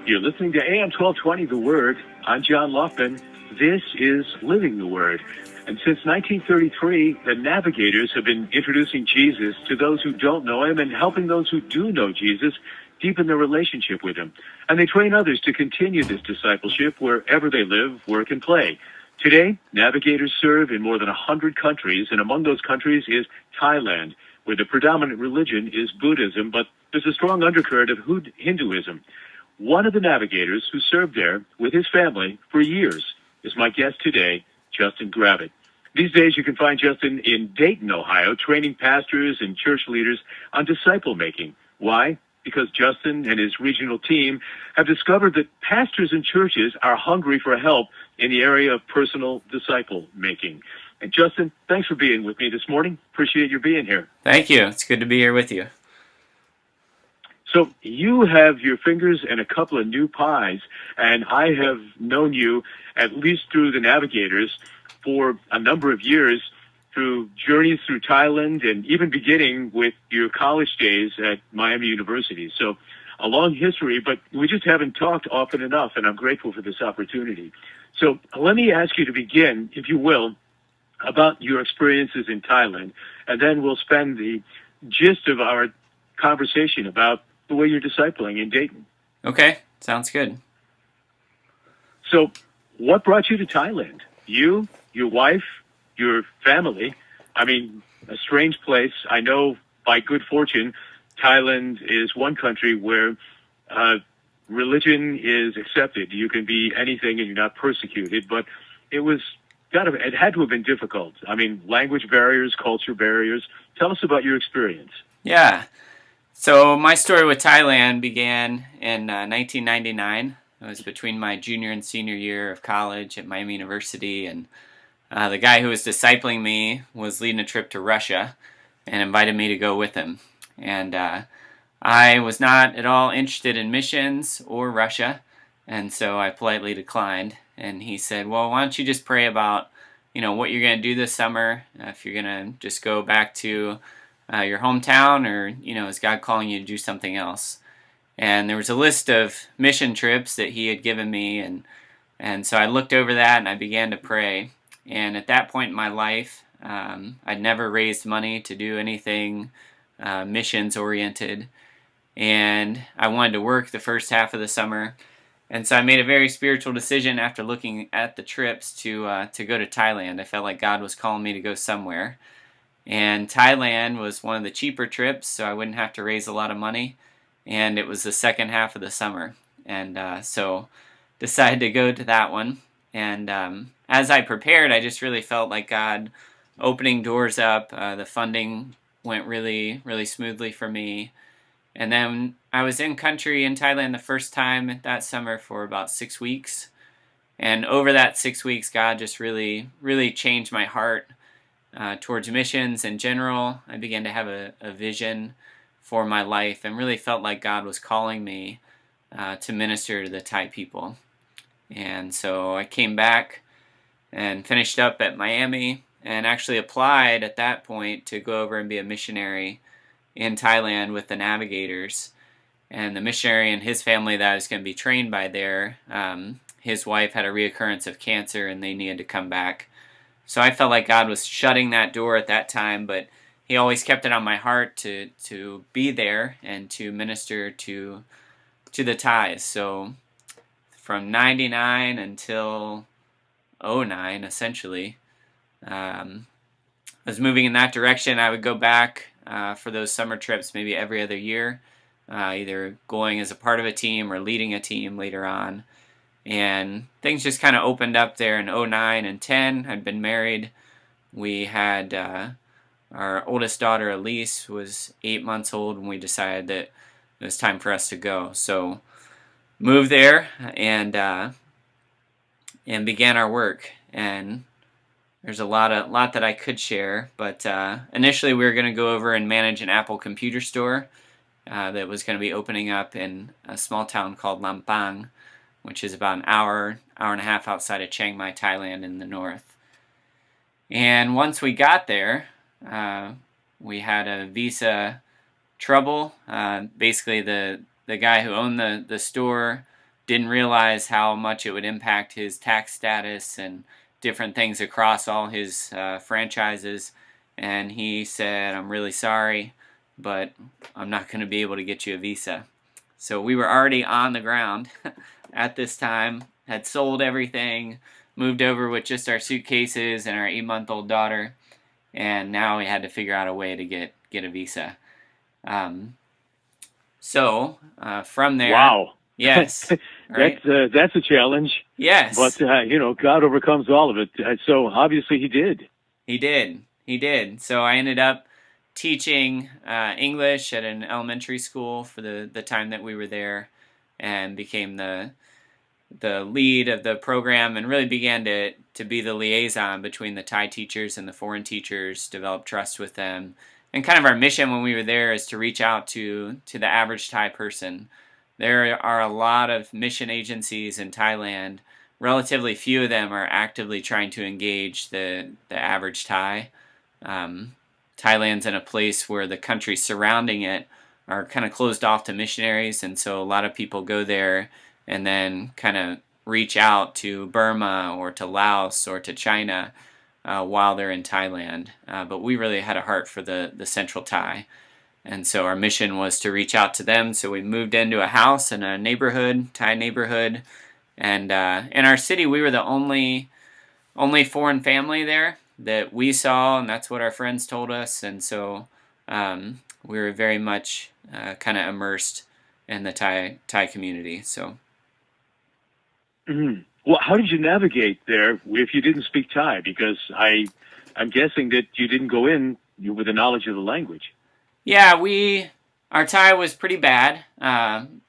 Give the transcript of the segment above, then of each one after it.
You're listening to AM 1220, The Word. I'm John Loufman. This is Living the Word. And since 1933, the Navigators have been introducing Jesus to those who don't know him and helping those who do know Jesus deepen their relationship with him. And they train others to continue this discipleship wherever they live, work, and play. Today, Navigators serve in more than 100 countries, and among those countries is Thailand, where the predominant religion is Buddhism, but there's a strong undercurrent of Hinduism. One of the Navigators who served there with his family for years is my guest today, Justin Gravitt. These days you can find Justin in Dayton, Ohio, training pastors and church leaders on disciple making. Why? Because Justin and his regional team have discovered that pastors and churches are hungry for help in the area of personal disciple making. And Justin, thanks for being with me this morning. Appreciate your being here. Thank you. It's good to be here with you. So you have your fingers in a couple of new pies, and I have known you at least through the Navigators for a number of years, through journeys through Thailand and even beginning with your college days at Miami University. So a long history, but we just haven't talked often enough, and I'm grateful for this opportunity. So let me ask you to begin, if you will, about your experiences in Thailand, and then we'll spend the gist of our conversation about the way you're discipling in Dayton. Okay, sounds good. So what brought you to Thailand? You, your wife, your family. I mean, a strange place. I know by good fortune, Thailand is one country where religion is accepted. You can be anything and you're not persecuted, but it had to have been difficult. I mean, language barriers, culture barriers. Tell us about your experience. Yeah. So my story with Thailand began in 1999. It was between my junior and senior year of college at Miami University, and the guy who was discipling me was leading a trip to Russia and invited me to go with him. And I was not at all interested in missions or Russia, and so I politely declined. And he said, well, why don't you just pray about, what you're going to do this summer, if you're going to just go back to your hometown, or, is God calling you to do something else? And there was a list of mission trips that he had given me, and so I looked over that and I began to pray. And at that point in my life, I'd never raised money to do anything missions-oriented, and I wanted to work the first half of the summer. And so I made a very spiritual decision after looking at the trips to go to Thailand. I felt like God was calling me to go somewhere. And Thailand was one of the cheaper trips, so I wouldn't have to raise a lot of money. And it was the second half of the summer. And so decided to go to that one. And as I prepared, I just really felt like God opening doors up. The funding went really, really smoothly for me. And then I was in country in Thailand the first time that summer for about 6 weeks. And over that 6 weeks, God just really, really changed my heart towards missions in general. I began to have a vision for my life and really felt like God was calling me to minister to the Thai people. And so I came back and finished up at Miami and actually applied at that point to go over and be a missionary in Thailand with the Navigators. And the missionary and his family that I was going to be trained by there, his wife had a reoccurrence of cancer and they needed to come back. So I felt like God was shutting that door at that time, but he always kept it on my heart to be there and to minister to the Thais. So from 99 until 09, essentially, I was moving in that direction. I would go back for those summer trips maybe every other year, either going as a part of a team or leading a team later on. And things just kind of opened up there in 09 and 10. I'd been married. We had our oldest daughter, Elise, was 8 months old when we decided that it was time for us to go. So moved there and began our work. And there's a lot that I could share, but initially we were going to go over and manage an Apple computer store that was going to be opening up in a small town called Lampang, which is about an hour and a half outside of Chiang Mai, Thailand in the north. And once we got there, we had a visa trouble. Basically, the guy who owned the store didn't realize how much it would impact his tax status and different things across all his franchises. And he said, "I'm really sorry, but I'm not going to be able to get you a visa." So we were already on the ground at this time, had sold everything, moved over with just our suitcases and our 8-month-old daughter, and now we had to figure out a way to get a visa. From there, wow, yes, right? That's a challenge. Yes, but God overcomes all of it. So obviously he did. He did. So I ended up teaching English at an elementary school for the time that we were there, and became the lead of the program, and really began to be the liaison between the Thai teachers and the foreign teachers, develop trust with them. And kind of our mission when we were there is to reach out to the average Thai person. There are a lot of mission agencies in Thailand. Relatively few of them are actively trying to engage the average Thai. Thailand's in a place where the countries surrounding it are kind of closed off to missionaries, and so a lot of people go there and then kind of reach out to Burma or to Laos or to China while they're in Thailand. But we really had a heart for the Central Thai. And so our mission was to reach out to them. So we moved into a house in a neighborhood, Thai neighborhood. And in our city, we were the only foreign family there that we saw, and that's what our friends told us. And so we were very much kind of immersed in the Thai community. So. Mm-hmm. Well, how did you navigate there if you didn't speak Thai? Because I'm guessing that you didn't go in with a knowledge of the language. Yeah, our Thai was pretty bad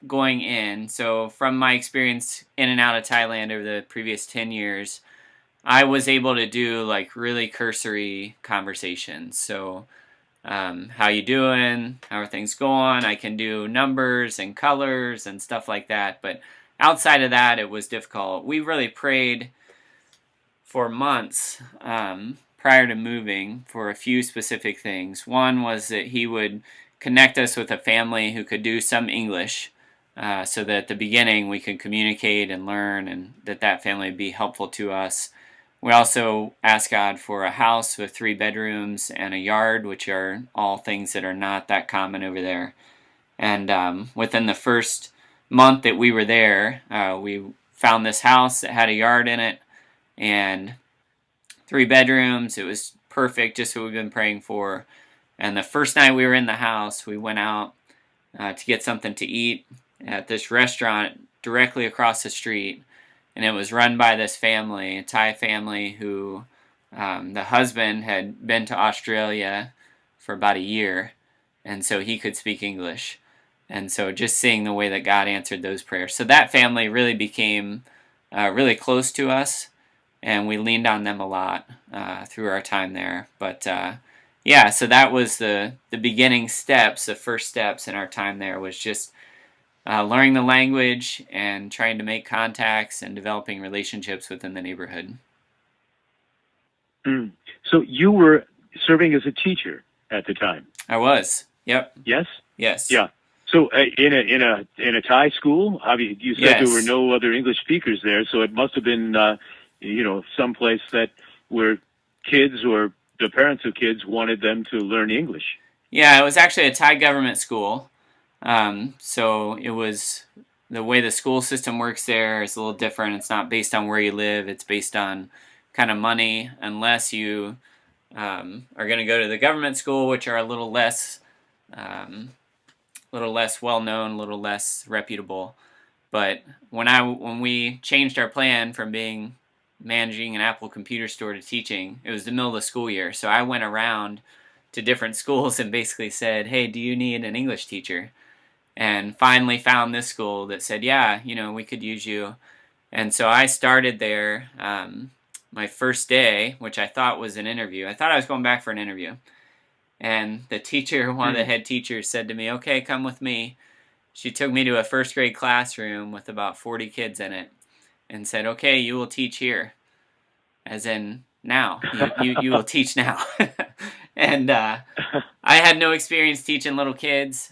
going in. So from my experience in and out of Thailand over the previous 10 years, I was able to do like really cursory conversations. So how you doing? How are things going? I can do numbers and colors and stuff like that. But outside of that, it was difficult. We really prayed for months prior to moving for a few specific things. One was that he would connect us with a family who could do some English so that at the beginning we could communicate and learn, and that family would be helpful to us. We also asked God for a house with 3 bedrooms and a yard, which are all things that are not that common over there. And within the first month that we were there, we found this house that had a yard in it and 3 bedrooms. It was perfect, just what we've been praying for. And the first night we were in the house, we went out to get something to eat at this restaurant directly across the street. And it was run by this family, a Thai family who the husband had been to Australia for about a year, and so he could speak English. And so just seeing the way that God answered those prayers. So that family really became really close to us, and we leaned on them a lot through our time there. But so that was the beginning steps, the first steps in our time there was just learning the language and trying to make contacts and developing relationships within the neighborhood. Mm. So you were serving as a teacher at the time? I was. Yep. Yes? Yes. Yeah. So in a Thai school, you said Yes. there were no other English speakers there, so it must have been someplace that where kids or the parents of kids wanted them to learn English. Yeah, it was actually a Thai government school. So it was, the way the school system works there is a little different. It's not based on where you live. It's based on kind of money, unless you are going to go to the government school, which are a little less well-known, a little less reputable. But when we changed our plan from managing an Apple computer store to teaching, it was the middle of the school year. So I went around to different schools and basically said, "Hey, do you need an English teacher?" And finally found this school that said, "Yeah, we could use you." And so I started there my first day, which I thought was an interview. I thought I was going back for an interview. And the teacher, one of the head teachers, said to me, "Okay, come with me." She took me to a first grade classroom with about 40 kids in it and said, "Okay, you will teach here." As in now. You will teach now. And I had no experience teaching little kids.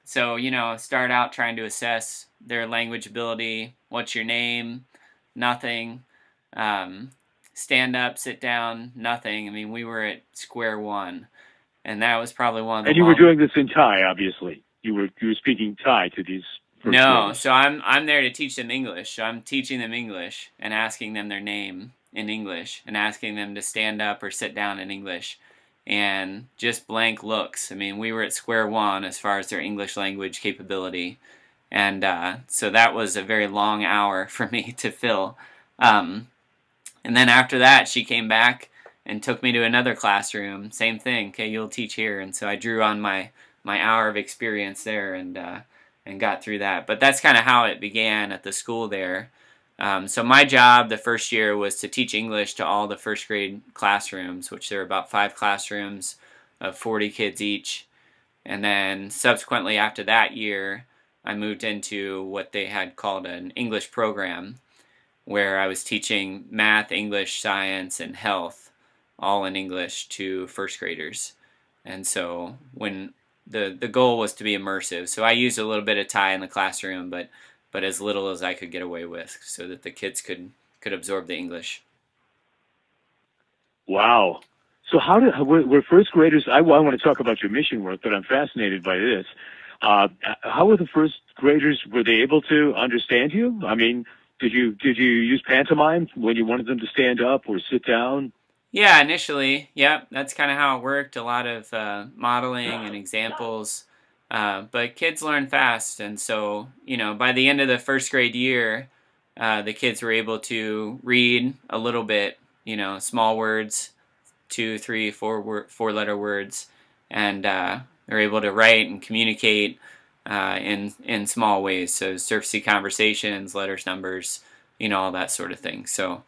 So, start out trying to assess their language ability. What's your name? Nothing. Um, Stand up, sit down, nothing. I mean, we were at square one, and that was probably one of the And you were long. doing this in Thai, obviously. You were speaking Thai to these first No, graders. so I'm there to teach them English. So I'm teaching them English and asking them their name in English and asking them to stand up or sit down in English, and just blank looks. I mean, we were at square one as far as their English language capability, and so that was a very long hour for me to fill. Um, and then after that, she came back and took me to another classroom. Same thing. Okay, you'll teach here. And so I drew on my hour of experience there and got through that. But that's kind of how it began at the school there. So my job the first year was to teach English to all the first grade classrooms, which there were about 5 classrooms of 40 kids each. And then subsequently after that year, I moved into what they had called an English program, where I was teaching math, English, science, and health, all in English to first graders. And so when the goal was to be immersive, so I used a little bit of Thai in the classroom, but as little as I could get away with, so that the kids could absorb the English. Wow. So were first graders, I want to talk about your mission work, but I'm fascinated by this. How were the first graders, were they able to understand you? I mean, did you use pantomime when you wanted them to stand up or sit down? Yeah, initially, yep, that's kind of how it worked. A lot of modeling and examples, but kids learn fast, and so by the end of the first grade year, the kids were able to read a little bit, small words, 2, 3, 4 letter words, and they're able to write and communicate in small ways. So surfacey conversations, letters, numbers, all that sort of thing. So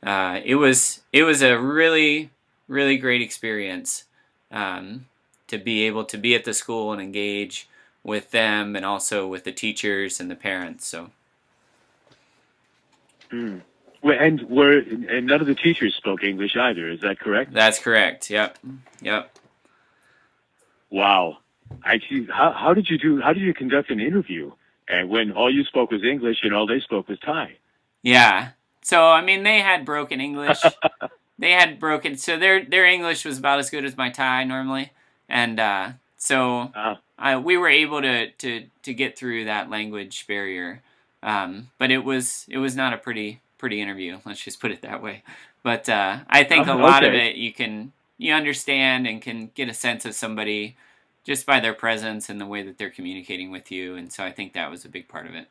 it was a really, really great experience, to be able to be at the school and engage with them, and also with the teachers and the parents. So. Mm. And none of the teachers spoke English either. Is that correct? That's correct. Yep. Yep. Wow. How did you conduct an interview? And when all you spoke was English and all they spoke was Thai? Yeah. So I mean, they had broken English. So their English was about as good as my Thai normally, and so we were able to get through that language barrier. But it was not a pretty interview. Let's just put it that way. But I think a lot of it you understand and can get a sense of somebody just by their presence and the way that they're communicating with you, and so I think that was a big part of it.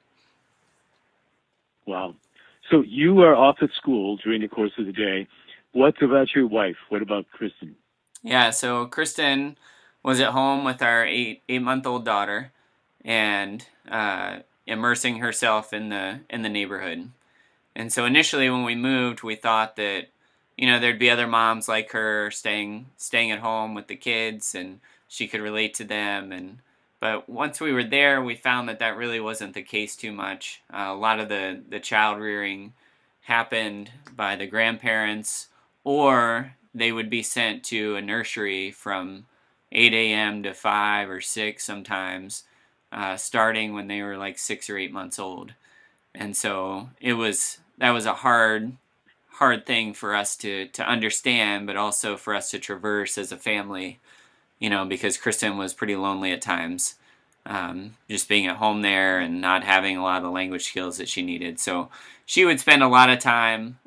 Wow. So you are off at school during the course of the day. What about your wife? What about Kristen? Yeah, so Kristen was at home with our 8-month-old daughter, and immersing herself in the neighborhood. And so initially when we moved, we thought that there'd be other moms like her staying at home with the kids, and she could relate to them. But once we were there, we found that really wasn't the case too much. A lot of the child rearing happened by the grandparents, or they would be sent to a nursery from 8 a.m. to 5 or 6 sometimes, starting when they were like 6 or 8 months old. And so that was a hard thing for us to understand, but also for us to traverse as a family, because Kristen was pretty lonely at times, just being at home there and not having a lot of the language skills that she needed. So she would spend a lot of time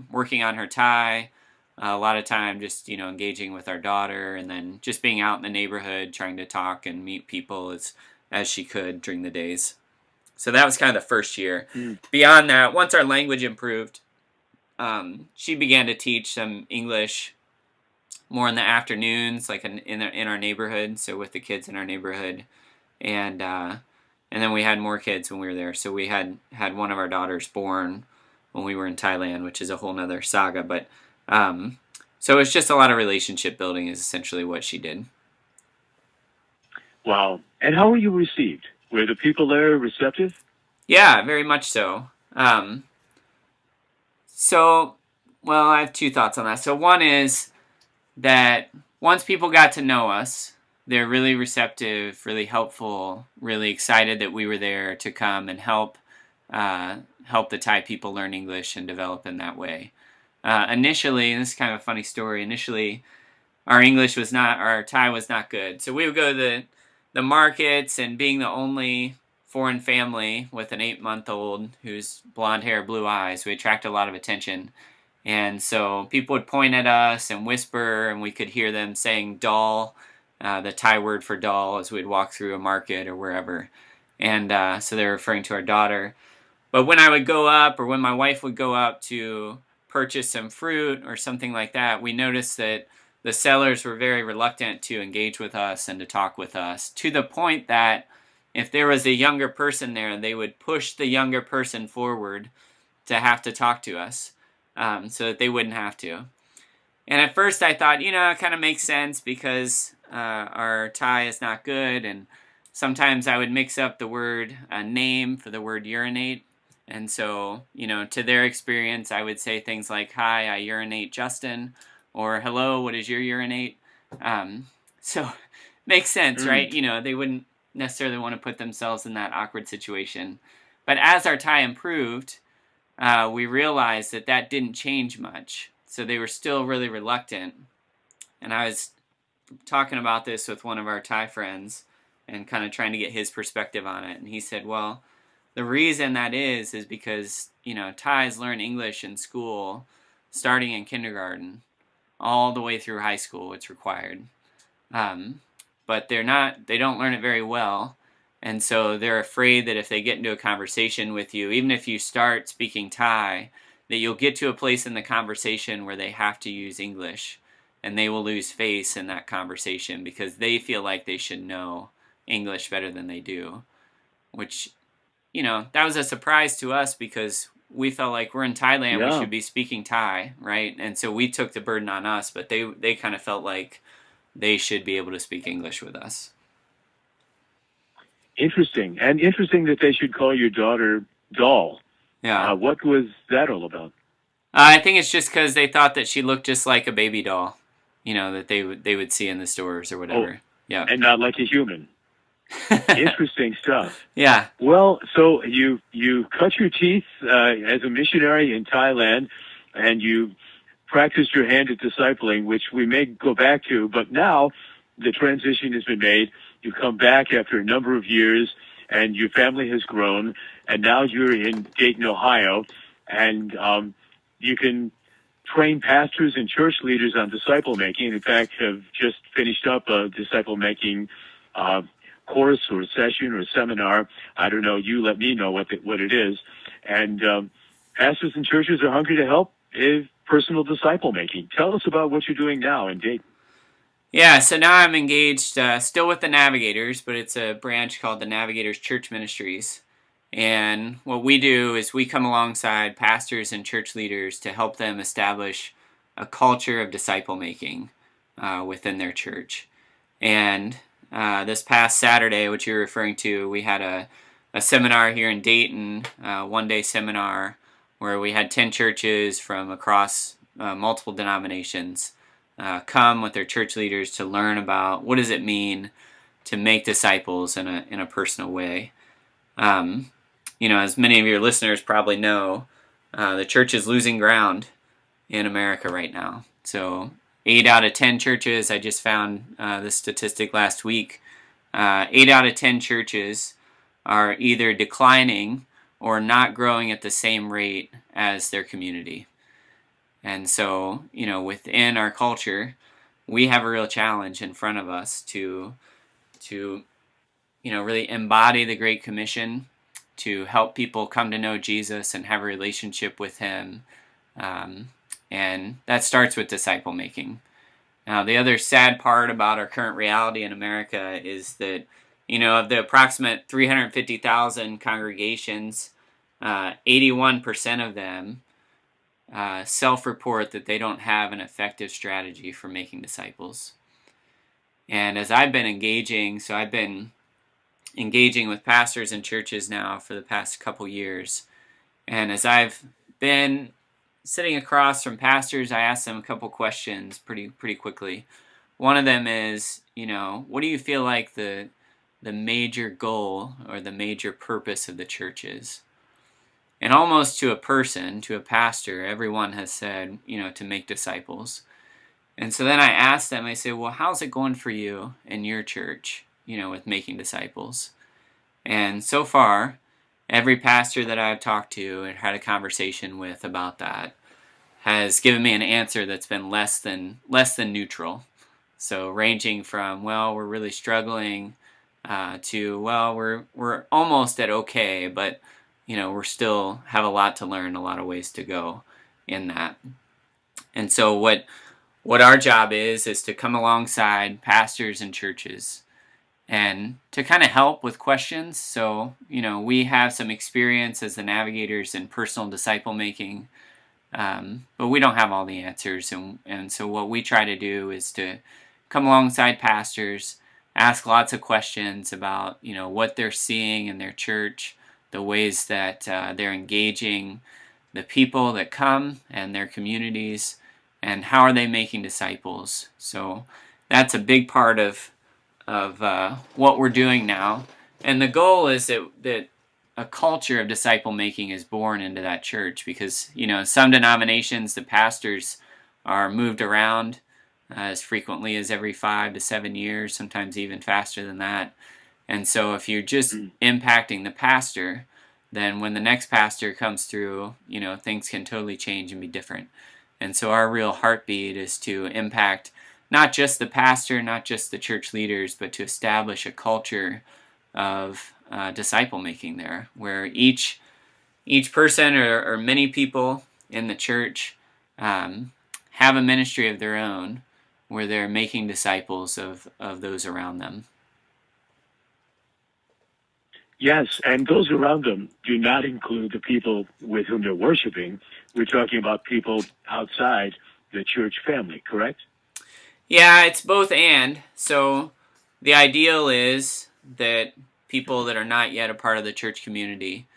working on her Thai, a lot of time just engaging with our daughter, and then just being out in the neighborhood trying to talk and meet people as she could during the days. So that was kind of the first year. Beyond that, once our language improved, she began to teach some English more in the afternoons, like in our neighborhood, so with the kids in our neighborhood. And then we had more kids when we were there. So we had one of our daughters born when we were in Thailand, which is a whole nother saga. But so it's just a lot of relationship building is essentially what she did. Wow. And how were you received? Were the people there receptive? Yeah, very much so. Well, I have 2 thoughts on that. So one is that once people got to know us, they're really receptive, really helpful, really excited that we were there to come and help the Thai people learn English and develop in that way. Initially, and this is kind of a funny story, initially our Thai was not good. So we would go to the markets, and being the only foreign family with an 8-month-old who's blonde hair, blue eyes, we attract a lot of attention. And so people would point at us and whisper, and we could hear them saying doll, the Thai word for doll, as we'd walk through a market or wherever. And so they're referring to our daughter. But when I would go up, or when my wife would go up to purchase some fruit or something like that, we noticed that the sellers were very reluctant to engage with us and to talk with us, to the point that if there was a younger person there, they would push the younger person forward to have to talk to us, so that they wouldn't have to. And at first I thought, it kind of makes sense because our Thai is not good, and sometimes I would mix up the word name for the word urinate. And so, to their experience, I would say things like, hi, I urinate Justin, or hello, what is your urinate? So makes sense, right? They wouldn't necessarily want to put themselves in that awkward situation. But as our Thai improved, we realized that didn't change much. So they were still really reluctant. And I was talking about this with one of our Thai friends and kind of trying to get his perspective on it. And he said, well, the reason that is because, Thais learn English in school starting in kindergarten all the way through high school. It's required. But they don't learn it very well. And so they're afraid that if they get into a conversation with you, even if you start speaking Thai, that you'll get to a place in the conversation where they have to use English, and they will lose face in that conversation because they feel like they should know English better than they do, which, that was a surprise to us because we felt like we're in Thailand, we should be speaking Thai, right? And so we took the burden on us, but they kind of felt like they should be able to speak English with us. Interesting. And interesting that they should call your daughter Doll. Yeah. What was that all about? I think it's just because they thought that she looked just like a baby doll, that they would see in the stores or whatever. Yeah. And not like a human. Interesting stuff. Yeah. Well, so you cut your teeth as a missionary in Thailand, and you practiced your hand at discipling, which we may go back to, but now the transition has been made. You come back after a number of years, and your family has grown, and now you're in Dayton, Ohio, and you can train pastors and church leaders on disciple making. In fact, have just finished up a disciple making course or session or seminar. I don't know. You let me know what it is. And pastors and churches are hungry to help personal disciple making. Tell us about what you're doing now in Dayton. Yeah, so now I'm engaged still with the Navigators, but it's a branch called the Navigators Church Ministries. And what we do is we come alongside pastors and church leaders to help them establish a culture of disciple making within their church. And this past Saturday, which you're referring to, we had a seminar here in Dayton, one-day seminar, where we had 10 churches from across multiple denominations come with their church leaders to learn about what does it mean to make disciples in a personal way. As many of your listeners probably know, the church is losing ground in America right now. So 8 out of 10 churches, I just found this statistic last week, 8 out of 10 churches are either declining or not growing at the same rate as their community. And so, within our culture, we have a real challenge in front of us to really embody the Great Commission, to help people come to know Jesus and have a relationship with Him. And that starts with disciple making. Now, the other sad part about our current reality in America is that, of the approximate 350,000 congregations, 81% of them self-report that they don't have an effective strategy for making disciples. And as I've been engaging with pastors and churches now for the past couple years, and as I've been sitting across from pastors, I ask them a couple questions pretty quickly. one of them is, what do you feel like the major goal or the major purpose of the church is? And almost to a person, to a pastor, everyone has said, to make disciples. And so then I ask them, I say, well, how's it going for you in your church, with making disciples? And so far, every pastor that I've talked to and had a conversation with about that has given me an answer that's been less than neutral. So ranging from, well, we're really struggling, to, well, we're almost at okay, but we're still have a lot to learn, a lot of ways to go in that. And so what our job is to come alongside pastors and churches and to kind of help with questions. So, we have some experience as the navigators in personal disciple making, but we don't have all the answers. And so what we try to do is to come alongside pastors, ask lots of questions about, what they're seeing in their church, the ways that they're engaging the people that come and their communities, and how are they making disciples. So that's a big part of what we're doing now. And the goal is that a culture of disciple making is born into that church, because some denominations, the pastors are moved around as frequently as every 5 to 7 years, sometimes even faster than that. And so if you're just impacting the pastor, then when the next pastor comes through, things can totally change and be different. And so our real heartbeat is to impact not just the pastor, not just the church leaders, but to establish a culture of disciple making there, where each person or many people in the church have a ministry of their own, where they're making disciples of those around them. Yes, and those around them do not include the people with whom they're worshiping. We're talking about people outside the church family, correct? Yeah, it's both and. So the ideal is that people that are not yet a part of the church community,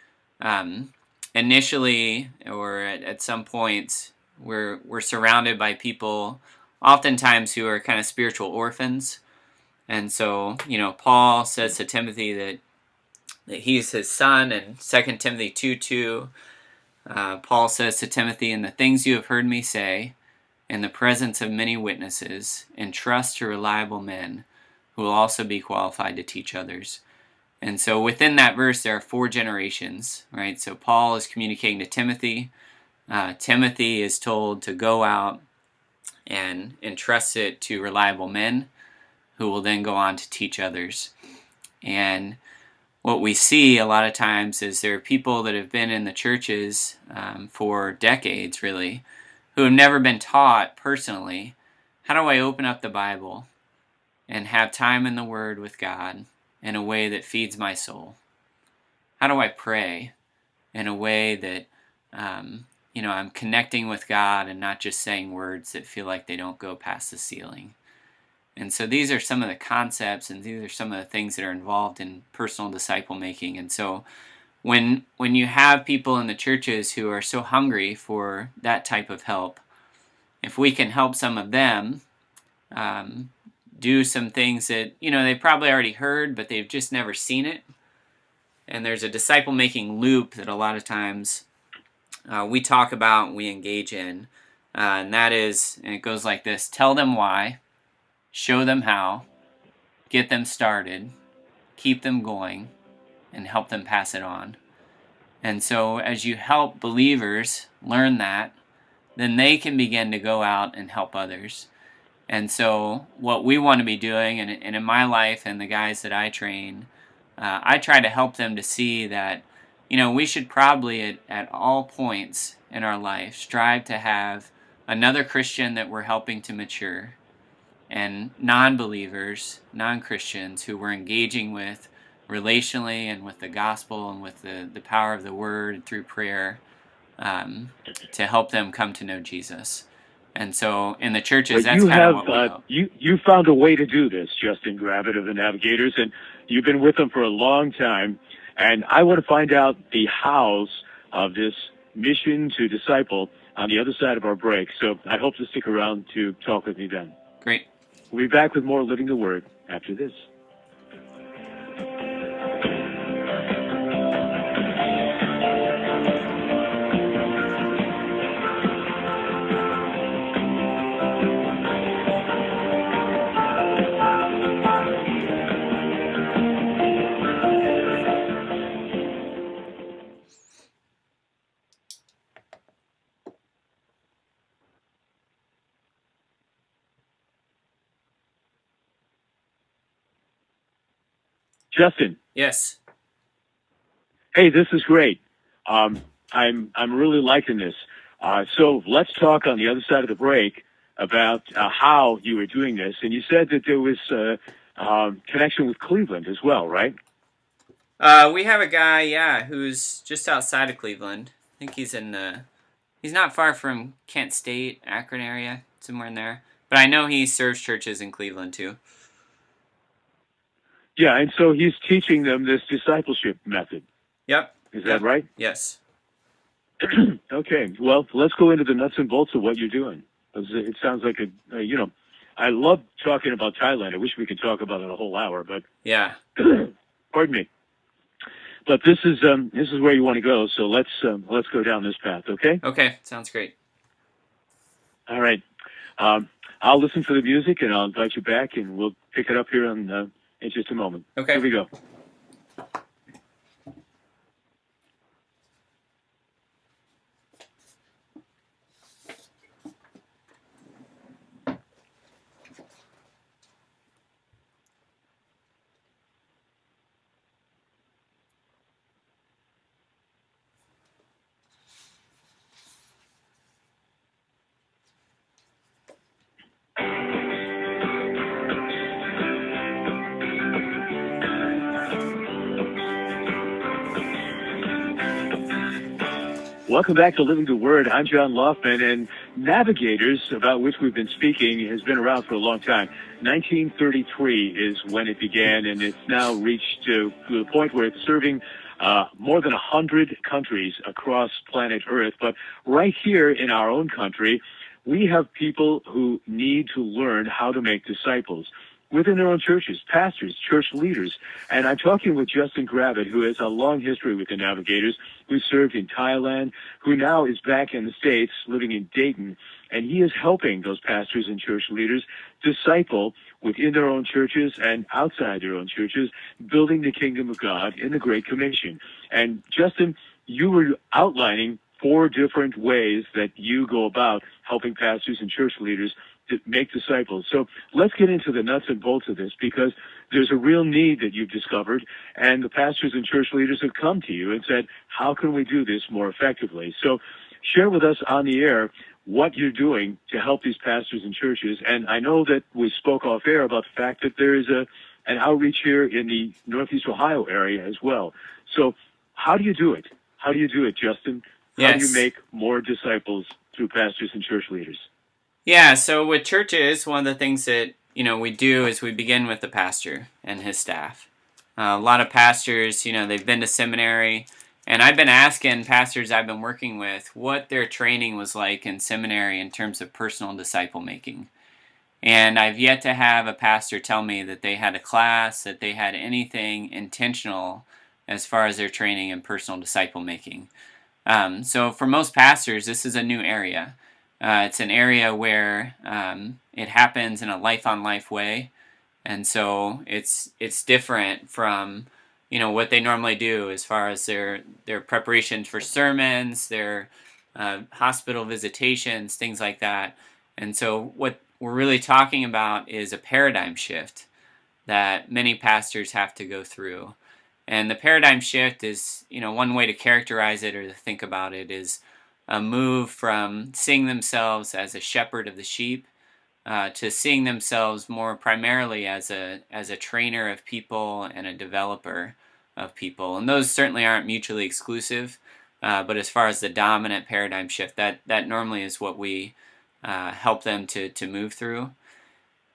initially or at some points, we're surrounded by people oftentimes who are kind of spiritual orphans. And so, Paul says to Timothy that he's his son, and 2 Timothy 2:2, Paul says to Timothy, "In the things you have heard me say, in the presence of many witnesses, entrust to reliable men who will also be qualified to teach others." And so within that verse, there are 4 generations, right? So Paul is communicating to Timothy. Timothy is told to go out and entrust it to reliable men who will then go on to teach others. And what we see a lot of times is there are people that have been in the churches for decades, really, who have never been taught personally, how do I open up the Bible and have time in the Word with God in a way that feeds my soul? How do I pray in a way that I'm connecting with God and not just saying words that feel like they don't go past the ceiling? And so these are some of the concepts, and these are some of the things that are involved in personal disciple making. And so when you have people in the churches who are so hungry for that type of help, if we can help some of them do some things that they probably already heard, but they've just never seen it. And there's a disciple making loop that a lot of times we talk about and we engage in, and that is, and it goes like this: tell them why, show them how, get them started, keep them going, and help them pass it on. And so as you help believers learn that, then they can begin to go out and help others. And so what we want to be doing, and in my life and the guys that I train, I try to help them to see that, we should probably at all points in our life strive to have another Christian that we're helping to mature, and non-believers, non-Christians who we're engaging with relationally and with the gospel and with the power of the word through prayer, to help them come to know Jesus. And so in the churches, that's kind of what we help. You found a way to do this, Justin Gravitt of the Navigators, and you've been with them for a long time. And I want to find out the hows of this mission to disciple on the other side of our break. So I hope to stick around to talk with me then. Great. We'll be back with more Living the Word after this. Justin. Yes. Hey, this is great. I'm really liking this. So let's talk on the other side of the break about how you were doing this. And you said that there was connection with Cleveland as well, right? We have a guy, who's just outside of Cleveland. I think he's he's not far from Kent State, Akron area, somewhere in there. But I know he serves churches in Cleveland too. Yeah, and so he's teaching them this discipleship method. Yep. Is that right? Yes. Okay. Well, let's go into the nuts and bolts of what you're doing. It sounds like I love talking about Thailand. I wish we could talk about it a whole hour, but yeah. Pardon me. But this is where you want to go. So let's go down this path. Okay. Okay. Sounds great. All right. I'll listen for the music and I'll invite you back, and we'll pick it up here in just a moment. Okay. Here we go. Welcome back to Living the Word. I'm John Loufman, and Navigators, about which we've been speaking, has been around for a long time. 1933 is when it began, and it's now reached to the point where it's serving more than 100 countries across planet Earth. But right here in our own country, we have people who need to learn how to make disciples within their own churches, pastors, church leaders. And I'm talking with Justin Gravitt, who has a long history with the Navigators, who served in Thailand, who now is back in the States, living in Dayton, and he is helping those pastors and church leaders disciple within their own churches and outside their own churches, building the kingdom of God in the Great Commission. And Justin, you were outlining 4 different ways that you go about helping pastors and church leaders to make disciples. So let's get into the nuts and bolts of this, because there's a real need that you've discovered, and the pastors and church leaders have come to you and said, how can we do this more effectively? So share with us on the air what you're doing to help these pastors and churches. And I know that we spoke off air about the fact that there is an outreach here in the Northeast Ohio area as well. So how do you do it? How do you do it, Justin? How do you make more disciples through pastors and church leaders? Yeah, so with churches, one of the things that we do is we begin with the pastor and his staff. A lot of pastors, they've been to seminary, and I've been asking pastors I've been working with what their training was like in seminary in terms of personal disciple making. And I've yet to have a pastor tell me that they had a class, that they had anything intentional as far as their training in personal disciple making. So for most pastors, this is a new area. It's an area where it happens in a life-on-life way, and so it's different from what they normally do as far as their preparations for sermons, their hospital visitations, things like that. And so what we're really talking about is a paradigm shift that many pastors have to go through. And the paradigm shift is, one way to characterize it or to think about it is a move from seeing themselves as a shepherd of the sheep to seeing themselves more primarily as a trainer of people and a developer of people. And those certainly aren't mutually exclusive, but as far as the dominant paradigm shift, that normally is what we help them to move through.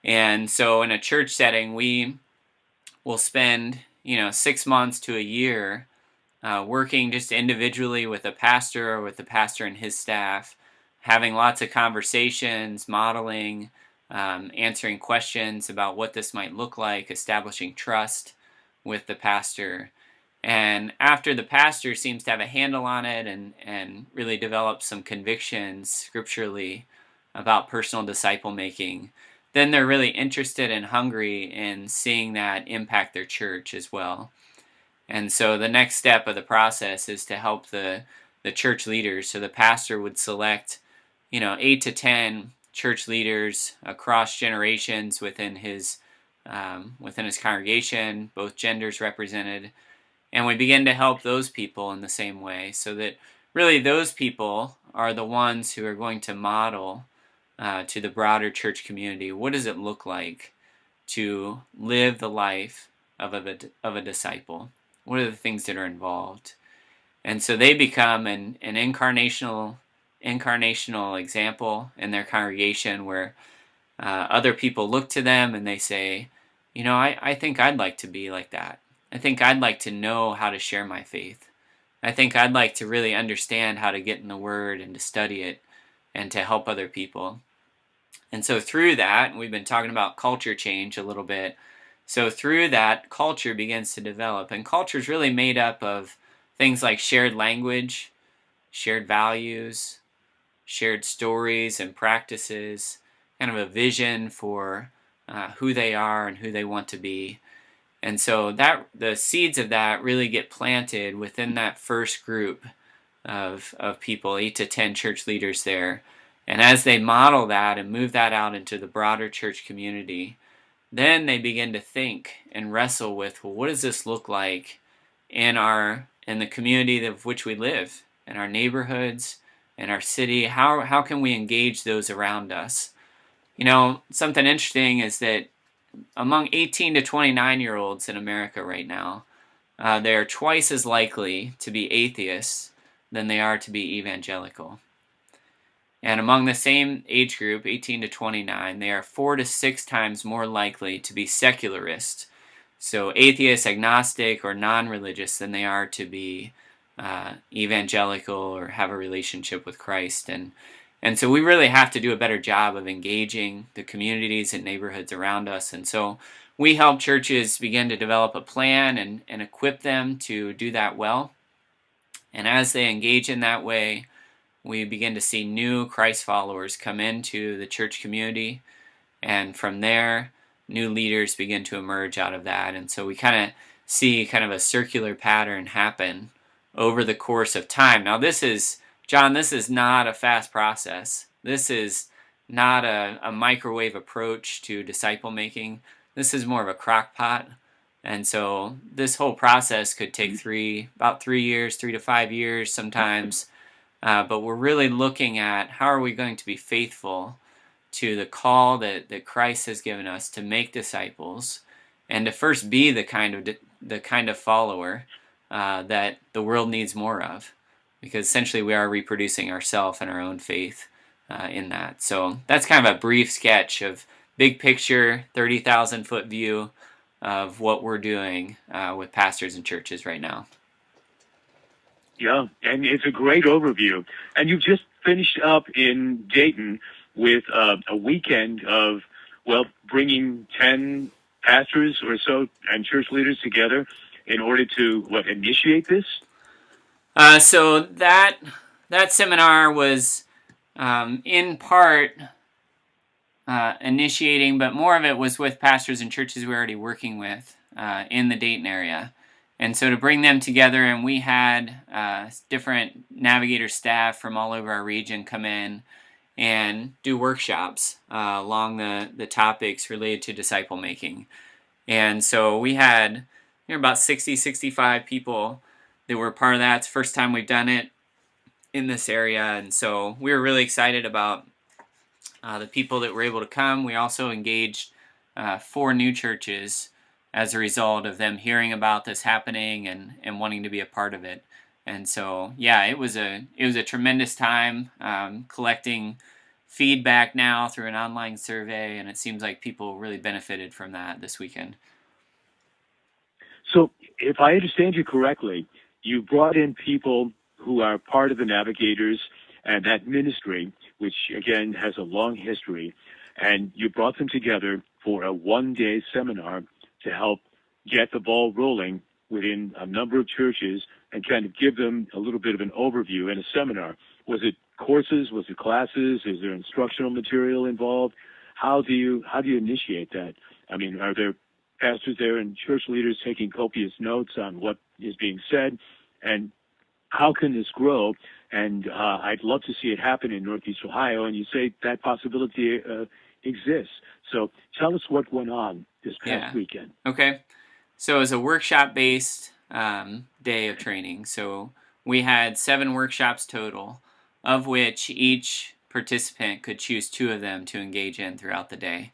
And so in a church setting, we will spend 6 months to a year working just individually with a pastor or with the pastor and his staff, having lots of conversations, modeling, answering questions about what this might look like, establishing trust with the pastor. And after the pastor seems to have a handle on it and really develop some convictions scripturally about personal disciple making, then they're really interested and hungry in seeing that impact their church as well. And so the next step of the process is to help the church leaders. So the pastor would select, 8 to 10 church leaders across generations within his congregation, both genders represented, and we begin to help those people in the same way, so that really those people are the ones who are going to model to the broader church community, what does it look like to live the life of a disciple? What are the things that are involved? And so they become an incarnational example in their congregation, where other people look to them and they say, I think I'd like to be like that. I think I'd like to know how to share my faith. I think I'd like to really understand how to get in the Word and to study it and to help other people. And so through that, we've been talking about culture change a little bit. So through that, culture begins to develop. And culture is really made up of things like shared language, shared values, shared stories and practices, kind of a vision for who they are and who they want to be. And so that the seeds of that really get planted within that first group of people, 8 to 10 church leaders there. And as they model that and move that out into the broader church community, then they begin to think and wrestle with, well, what does this look like in the community of which we live, in our neighborhoods, in our city? How can we engage those around us? Something interesting is that among 18 to 29-year-olds in America right now, they're twice as likely to be atheists than they are to be evangelical. And among the same age group, 18 to 29, they are 4 to 6 times more likely to be secularist, so atheist, agnostic, or non-religious, than they are to be evangelical or have a relationship with Christ. And so we really have to do a better job of engaging the communities and neighborhoods around us. And so we help churches begin to develop a plan and equip them to do that well. And as they engage in that way, we begin to see new Christ followers come into the church community. And from there, new leaders begin to emerge out of that. And so we kind of see kind of a circular pattern happen over the course of time. Now this is not a fast process. This is not a microwave approach to disciple making. This is more of a crock pot. And so this whole process could take about 3 years, 3 to 5 years sometimes. But we're really looking at how are we going to be faithful to the call that Christ has given us to make disciples, and to first be the kind of follower that the world needs more of, because essentially we are reproducing ourselves and our own faith in that. So that's kind of a brief sketch of big picture, 30,000 foot view of what we're doing with pastors and churches right now. Yeah, and it's a great overview. And you've just finished up in Dayton with a weekend of, bringing 10 pastors or so and church leaders together in order to, initiate this? So that seminar was in part initiating, but more of it was with pastors and churches we're already working with in the Dayton area. And so to bring them together, and we had different Navigator staff from all over our region come in and do workshops along the topics related to disciple making. And so we had about 60, 65 people that were part of that. It's the first time we've done it in this area. And so we were really excited about the people that were able to come. We also engaged 4 new churches as a result of them hearing about this happening and wanting to be a part of it. And so, yeah, it was a tremendous time collecting feedback now through an online survey, and it seems like people really benefited from that this weekend. So if I understand you correctly, you brought in people who are part of the Navigators and that ministry which again has a long history, and you brought them together for a one-day seminar to help get the ball rolling within a number of churches and kind of give them a little bit of an overview in a seminar. Was it courses? Was it classes? Is there instructional material involved? How do you initiate that? I mean, are there pastors there and church leaders taking copious notes on what is being said? And how can this grow? And I'd love to see it happen in Northeast Ohio. And you say that possibility exists. So tell us what went on this past weekend. Okay. So it was a workshop-based day of training. So we had 7 workshops total, of which each participant could choose 2 of them to engage in throughout the day.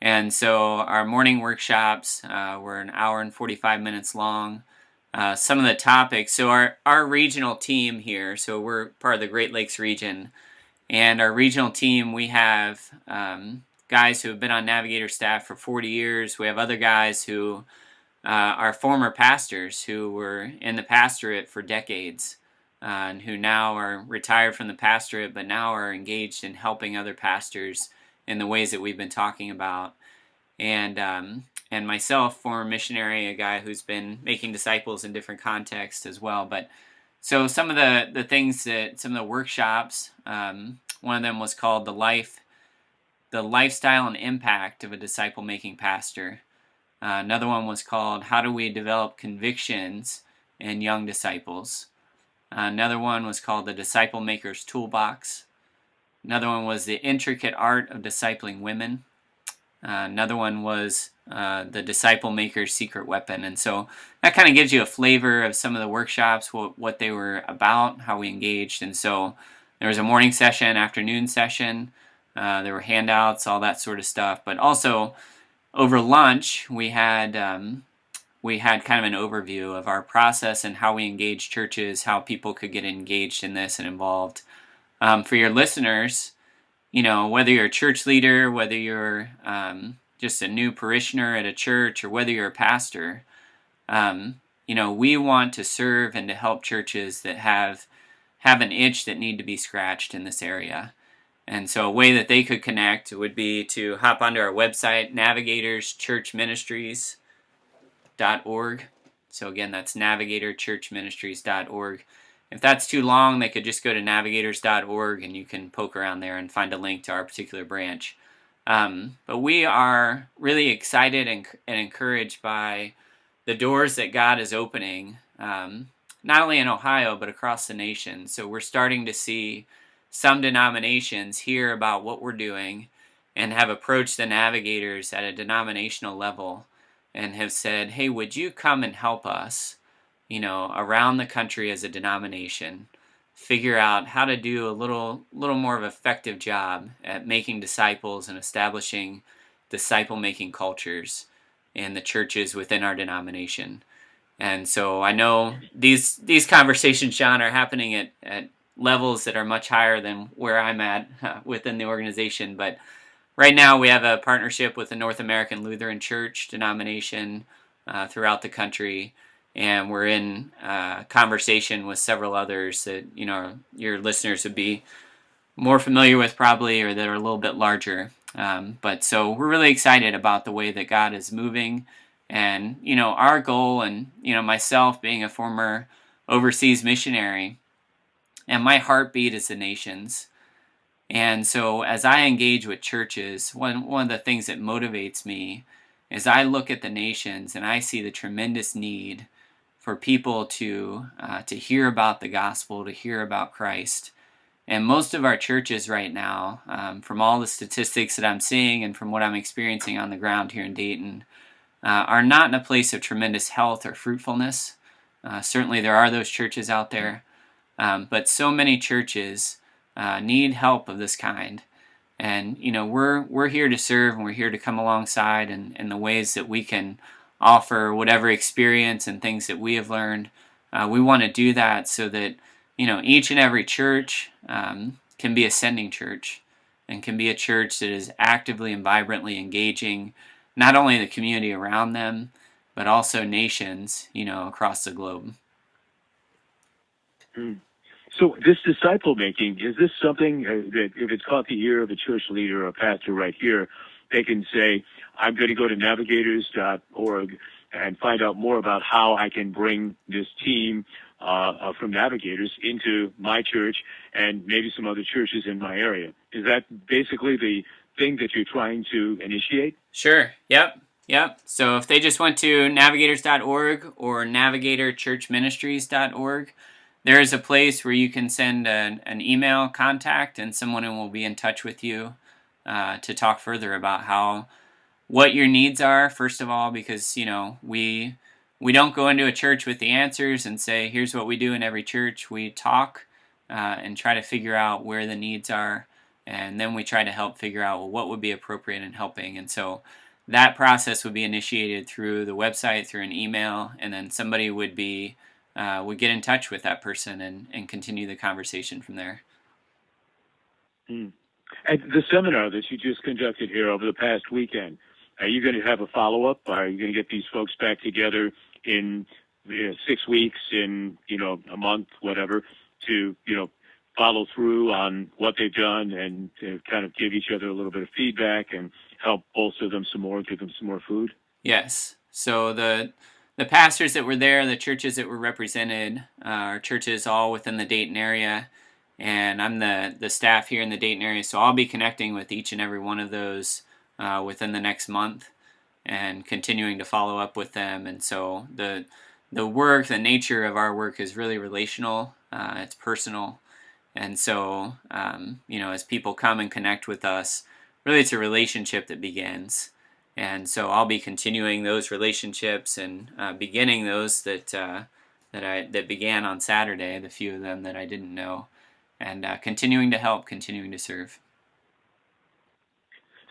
And so our morning workshops were an hour and 45 minutes long. Some of the topics, so our regional team here, so we're part of the Great Lakes region, and our regional team, we have guys who have been on Navigator staff for 40 years. We have other guys who are former pastors who were in the pastorate for decades and who now are retired from the pastorate, but now are engaged in helping other pastors in the ways that we've been talking about. And myself, former missionary, a guy who's been making disciples in different contexts as well. But so some of the things that, some of the workshops, one of them was called the lifestyle and impact of a disciple-making pastor. Another one was called How Do We Develop Convictions in Young Disciples? Another one was called The Disciple Maker's Toolbox. Another one was The Intricate Art of Discipling Women. Another one was The Disciple Maker's Secret Weapon. And so that kind of gives you a flavor of some of the workshops, what they were about, how we engaged. And so there was a morning session, afternoon session. There were handouts, all that sort of stuff. But also over lunch, we had kind of an overview of our process and how we engage churches, how people could get engaged in this and involved. For your listeners, you know, whether you're a church leader, whether you're just a new parishioner at a church, or whether you're a pastor, you know, we want to serve and to help churches that have an itch that need to be scratched in this area. And so a way that they could connect would be to hop onto our website, navigatorschurchministries.org. So again, that's navigatorchurchministries.org. If that's too long, they could just go to navigators.org and you can poke around there and find a link to our particular branch. But we are really excited and encouraged by the doors that God is opening, not only in Ohio, but across the nation. So we're starting to see some denominations hear about what we're doing and have approached the navigators at a denominational level and have said, hey, would you come and help us, you know, around the country as a denomination, figure out how to do a little more of an effective job at making disciples and establishing disciple-making cultures in the churches within our denomination. And so I know these conversations, John, are happening at levels that are much higher than where I'm at within the organization. But right now we have a partnership with the North American Lutheran Church denomination throughout the country. And we're in conversation with several others that, you know, your listeners would be more familiar with probably, or that are a little bit larger. But so we're really excited about the way that God is moving. And, you know, our goal, and, you know, myself being a former overseas missionary, and my heartbeat is the nations. And so as I engage with churches, one of the things that motivates me is I look at the nations and I see the tremendous need for people to hear about the gospel, to hear about Christ. And most of our churches right now, from all the statistics that I'm seeing and from what I'm experiencing on the ground here in Dayton, are not in a place of tremendous health or fruitfulness. Certainly there are those churches out there, but so many churches need help of this kind. And, you know, we're here to serve, and we're here to come alongside in the ways that we can offer whatever experience and things that we have learned. We want to do that so that, you know, each and every church can be a sending church and can be a church that is actively and vibrantly engaging not only the community around them, but also nations, you know, across the globe. So this disciple making, is this something that if it's caught the ear of a church leader or a pastor right here, they can say, I'm going to go to navigators.org and find out more about how I can bring this team from Navigators into my church and maybe some other churches in my area. Is that basically the thing that you're trying to initiate? Sure. Yep. Yep. So if they just went to navigators.org or navigatorchurchministries.org, there is a place where you can send an email contact, and someone will be in touch with you to talk further about what your needs are, first of all, because, we don't go into a church with the answers and say, here's what we do in every church. We talk and try to figure out where the needs are, and then we try to help figure out, well, what would be appropriate in helping. And so that process would be initiated through the website, through an email, and then somebody would get in touch with that person and continue the conversation from there. And the seminar that you just conducted here over the past weekend, are you going to have a follow-up? Are you going to get these folks back together in 6 weeks, in a month, whatever, to follow through on what they've done and to kind of give each other a little bit of feedback and help bolster them some more, give them some more food? Yes. So the pastors that were there, the churches that were represented, are churches all within the Dayton area, and I'm the staff here in the Dayton area, so I'll be connecting with each and every one of those within the next month and continuing to follow up with them. And so the work, the nature of our work is really relational. It's personal. And so, as people come and connect with us, really it's a relationship that begins. And so I'll be continuing those relationships and beginning those that began on Saturday, the few of them that I didn't know, and continuing to help, continuing to serve.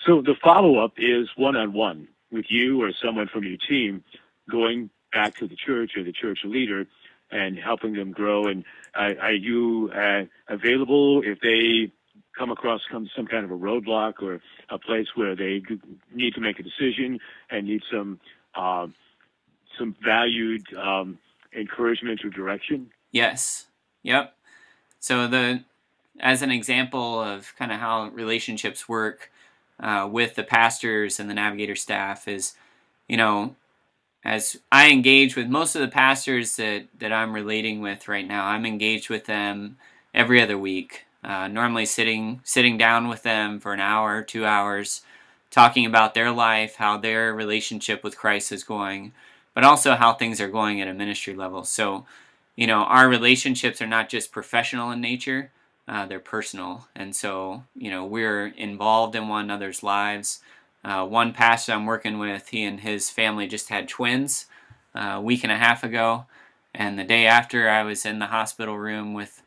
So the follow-up is one-on-one with you or someone from your team going back to the church or the church leader and helping them grow. And are you available if they come across some kind of a roadblock or a place where they need to make a decision and need some valued encouragement or direction? Yes. Yep. So as an example of kind of how relationships work with the pastors and the Navigator staff is, as I engage with most of the pastors that I'm relating with right now, I'm engaged with them every other week. Normally sitting down with them for an hour, 2 hours, talking about their life, how their relationship with Christ is going, but also how things are going at a ministry level. So, our relationships are not just professional in nature, they're personal. And so, we're involved in one another's lives. One pastor I'm working with, he and his family just had twins a week and a half ago. And the day after, I was in the hospital room with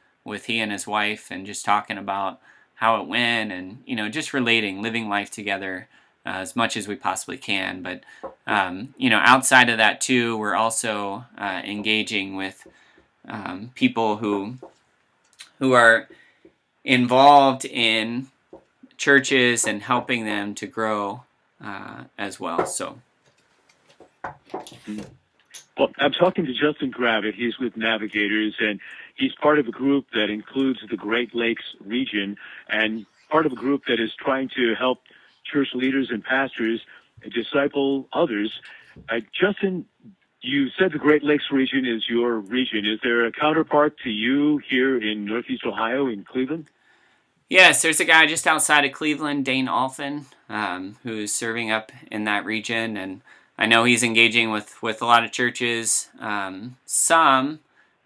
he and his wife and just talking about how it went and, just relating, living life together as much as we possibly can. But, outside of that too, we're also engaging with people who are involved in churches and helping them to grow as well. So, well, I'm talking to Justin Gravitt. He's with Navigators, and he's part of a group that includes the Great Lakes region, and part of a group that is trying to help church leaders and pastors disciple others. Justin, you said the Great Lakes region is your region. Is there a counterpart to you here in Northeast Ohio, in Cleveland? Yes, there's a guy just outside of Cleveland, Dane Alphen, who's serving up in that region, and I know he's engaging with a lot of churches.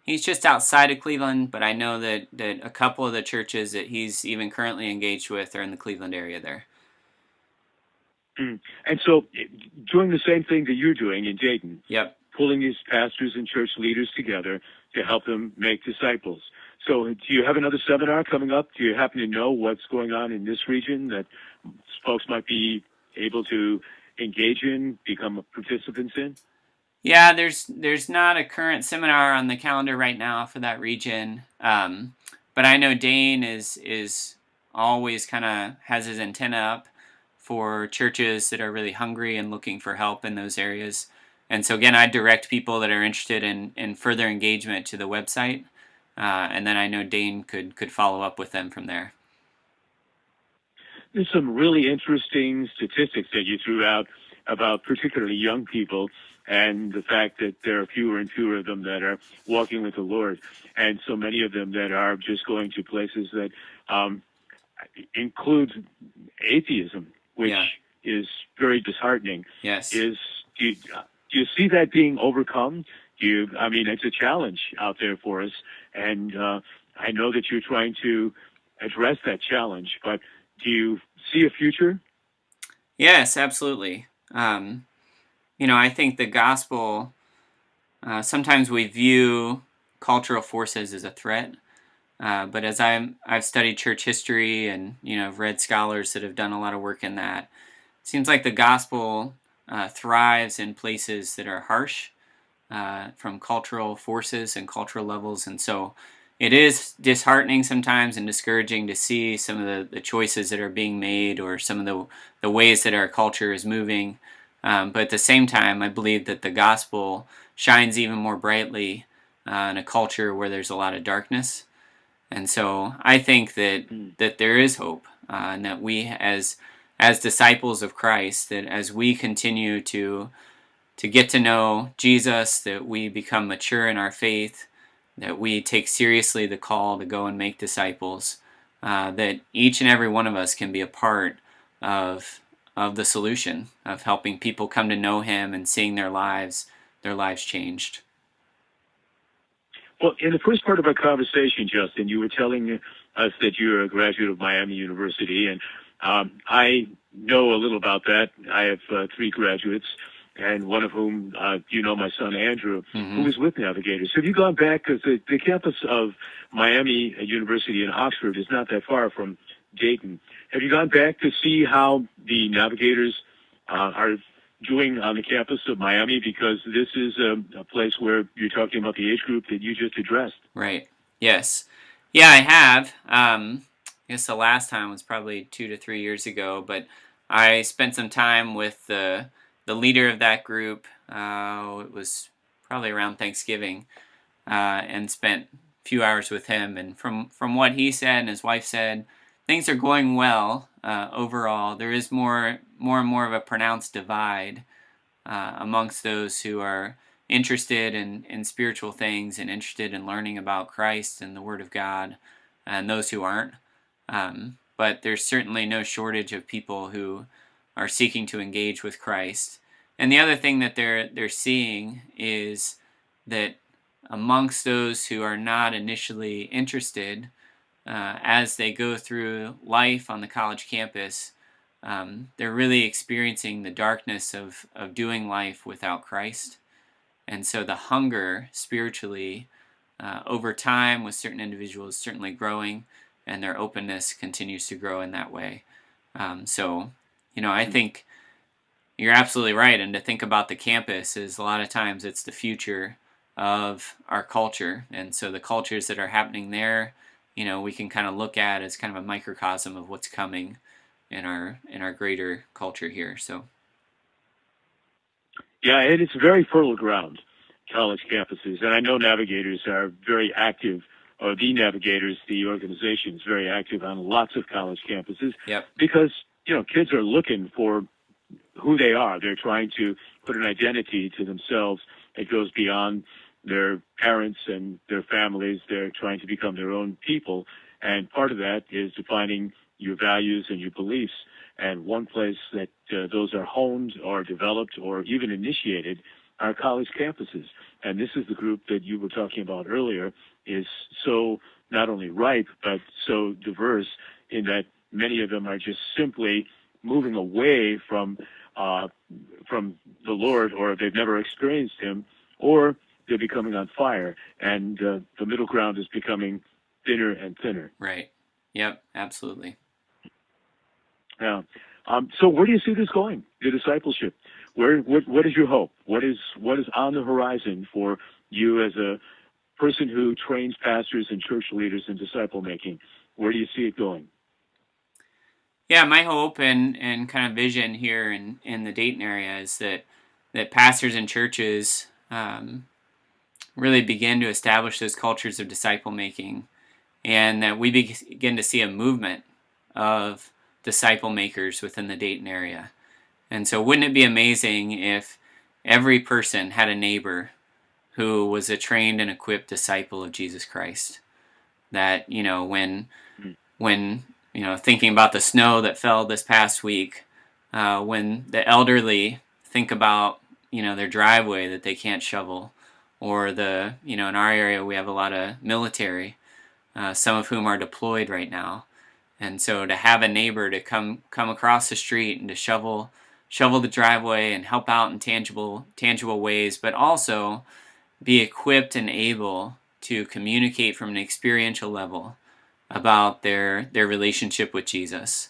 He's just outside of Cleveland, but I know that a couple of the churches that he's even currently engaged with are in the Cleveland area there. And so, doing the same thing that you're doing in Dayton. Yep. Pulling these pastors and church leaders together to help them make disciples. So do you have another seminar coming up? Do you happen to know what's going on in this region that folks might be able to engage in, become participants in? Yeah, there's not a current seminar on the calendar right now for that region. But I know Dane is always kind of has his antenna up for churches that are really hungry and looking for help in those areas. And so again, I direct people that are interested in further engagement to the website. and then I know Dane could follow up with them from there. There's some really interesting statistics that you threw out about particularly young people and the fact that there are fewer and fewer of them that are walking with the Lord, and so many of them that are just going to places that include atheism, which is very disheartening. Yes. Do you see that being overcome? I mean, it's a challenge out there for us, and I know that you're trying to address that challenge, but do you see a future? Yes, absolutely. I think the gospel, sometimes we view cultural forces as a threat. But as I've studied church history and, I've read scholars that have done a lot of work in that, it seems like the gospel thrives in places that are harsh from cultural forces and cultural levels. And so it is disheartening sometimes and discouraging to see some of the choices that are being made or some of the ways that our culture is moving. But at the same time, I believe that the gospel shines even more brightly in a culture where there's a lot of darkness. And so I think that there is hope, and that we as disciples of Christ, that as we continue to get to know Jesus, that we become mature in our faith, that we take seriously the call to go and make disciples, that each and every one of us can be a part of the solution of helping people come to know Him and seeing their lives changed. Well, in the first part of our conversation, Justin, you were telling us that you're a graduate of Miami University, and I know a little about that. I have 3 graduates, and one of whom, my son Andrew, who is with Navigators. Have you gone back, because the campus of Miami University in Oxford is not that far from Dayton. Have you gone back to see how the Navigators are doing on the campus of Miami, because this is a place where you're talking about the age group that you just addressed? Right. Yes. Yeah, I have. I guess the last time was probably 2 to 3 years ago, but I spent some time with the leader of that group. It was probably around Thanksgiving, and spent a few hours with him. And from what he said and his wife said, things are going well overall. There is more and more of a pronounced divide amongst those who are interested in spiritual things and interested in learning about Christ and the Word of God, and those who aren't. But there's certainly no shortage of people who are seeking to engage with Christ. And the other thing that they're seeing is that amongst those who are not initially interested, as they go through life on the college campus, they're really experiencing the darkness of doing life without Christ. And so the hunger spiritually over time with certain individuals is certainly growing, and their openness continues to grow in that way. I think you're absolutely right. And to think about the campus is a lot of times it's the future of our culture. And so the cultures that are happening there, we can kind of look at as kind of a microcosm of what's coming in our greater culture here. So yeah, and it's very fertile ground, college campuses, and I know Navigators are very active, or the Navigators, the organization, is very active on lots of college campuses. Yep. Because kids are looking for who they are. They're trying to put an identity to themselves that goes beyond their parents and their families. They're trying to become their own people, and part of that is defining your values and your beliefs. And one place that those are honed or developed or even initiated are college campuses. And this is the group that you were talking about earlier, is so not only ripe, but so diverse in that many of them are just simply moving away from the Lord, or they've never experienced Him, or they're becoming on fire, and the middle ground is becoming thinner and thinner. Right. Yep. Absolutely. Yeah. So where do you see this going? The discipleship. What is your hope? What is on the horizon for you as a person who trains pastors and church leaders in disciple making? Where do you see it going? Yeah, my hope and kind of vision here in the Dayton area is that pastors and churches really begin to establish those cultures of disciple making, and that we begin to see a movement of disciple makers within the Dayton area. And so wouldn't it be amazing if every person had a neighbor who was a trained and equipped disciple of Jesus Christ? That, when thinking about the snow that fell this past week, when the elderly think about, their driveway that they can't shovel, or in our area we have a lot of military, some of whom are deployed right now. And so to have a neighbor to come across the street and to shovel the driveway and help out in tangible ways, but also be equipped and able to communicate from an experiential level about their relationship with Jesus.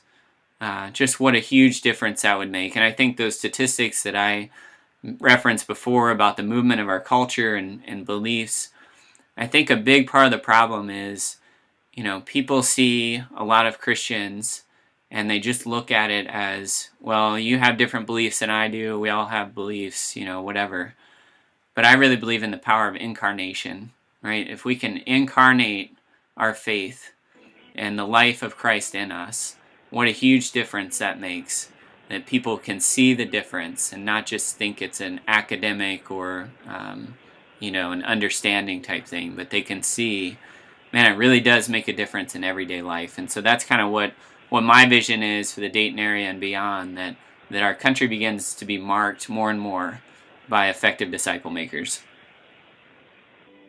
Just what a huge difference that would make. And I think those statistics that I referenced before about the movement of our culture and beliefs, I think a big part of the problem is, people see a lot of Christians and they just look at it as, well, you have different beliefs than I do. We all have beliefs, whatever. But I really believe in the power of incarnation, right? If we can incarnate our faith and the life of Christ in us, what a huge difference that makes. That people can see the difference and not just think it's an academic or, an understanding type thing, but they can see, man, it really does make a difference in everyday life. And so that's kind of what my vision is for the Dayton area and beyond, that our country begins to be marked more and more by effective disciple makers.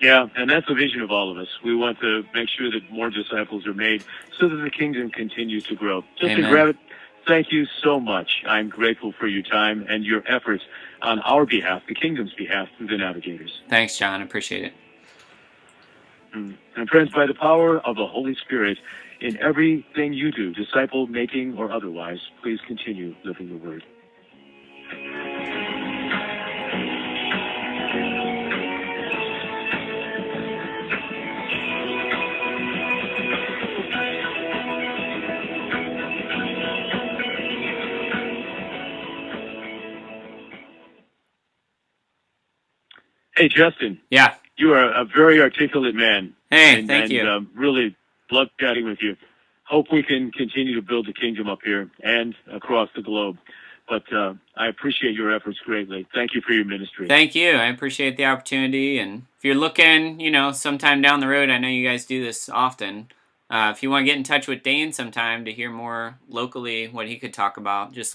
Yeah, and that's the vision of all of us. We want to make sure that more disciples are made so that the kingdom continues to grow. Justin Gravitt, thank you so much. I'm grateful for your time and your efforts on our behalf, the kingdom's behalf, through the Navigators. Thanks, John. I appreciate it. And friends, by the power of the Holy Spirit, in everything you do, disciple making or otherwise, please continue living the Word. Hey, Justin. Yeah. You are a very articulate man. Hey, thank you. Really love chatting with you. Hope we can continue to build the kingdom up here and across the globe. But I appreciate your efforts greatly. Thank you for your ministry. Thank you. I appreciate the opportunity. And if you're looking, sometime down the road, I know you guys do this often. If you want to get in touch with Dane sometime to hear more locally what he could talk about, just let